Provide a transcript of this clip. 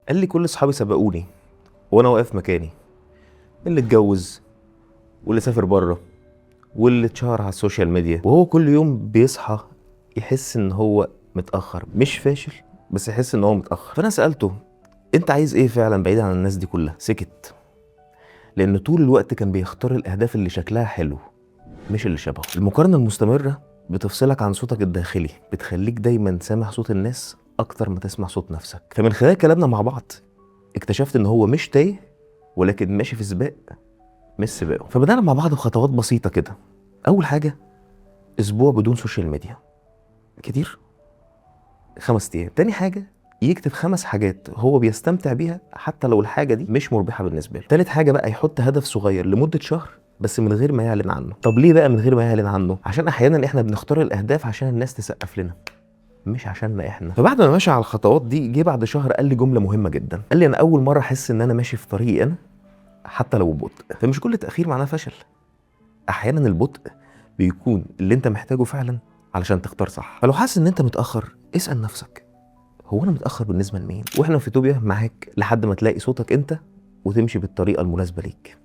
قال لي كل اصحابي سبقوني وانا واقف مكاني، اللي اتجوز واللي سافر بره واللي اتشهر على السوشيال ميديا، وهو كل يوم بيصحى يحس ان هو متاخر، مش فاشل بس يحس ان هو متاخر. فانا سالته انت عايز ايه فعلا بعيد عن الناس دي كلها؟ سكت، لان طول الوقت كان بيختار الاهداف اللي شكلها حلو مش اللي شبهه. المقارنه المستمره بتفصلك عن صوتك الداخلي، بتخليك دايما سامع صوت الناس اكتر ما تسمع صوت نفسك. فمن خلال كلامنا مع بعض اكتشفت ان هو مش تايه، ولكن ماشي في سباق مش سباقه. فبدأنا مع بعض بخطوات بسيطة كده. أول حاجة أسبوع بدون سوشيال ميديا، كتير 5 أيام. تاني حاجة يكتب 5 حاجات هو بيستمتع بيها حتى لو الحاجة دي مش مربحة بالنسبة له. تالت حاجة بقى يحط هدف صغير لمدة شهر بس من غير ما يعلن عنه. طب ليه بقى من غير ما يعلن عنه؟ عشان أحيانا إحنا بنختار الأهداف عشان الناس تسقف لنا مش عشاننا احنا. فبعد ما ماشي على الخطوات دي جه بعد شهر قال لي جمله مهمه جدا. قال لي انا اول مره احس ان انا ماشي في طريقي انا حتى لو ببطء. فمش كل تاخير معناه فشل، احيانا البطء بيكون اللي انت محتاجه فعلا علشان تختار صح. فلو حاسس ان انت متاخر اسال نفسك هو انا متاخر بالنسبه لمين؟ واحنا في توبيا معاك لحد ما تلاقي صوتك انت وتمشي بالطريقه المناسبه ليك.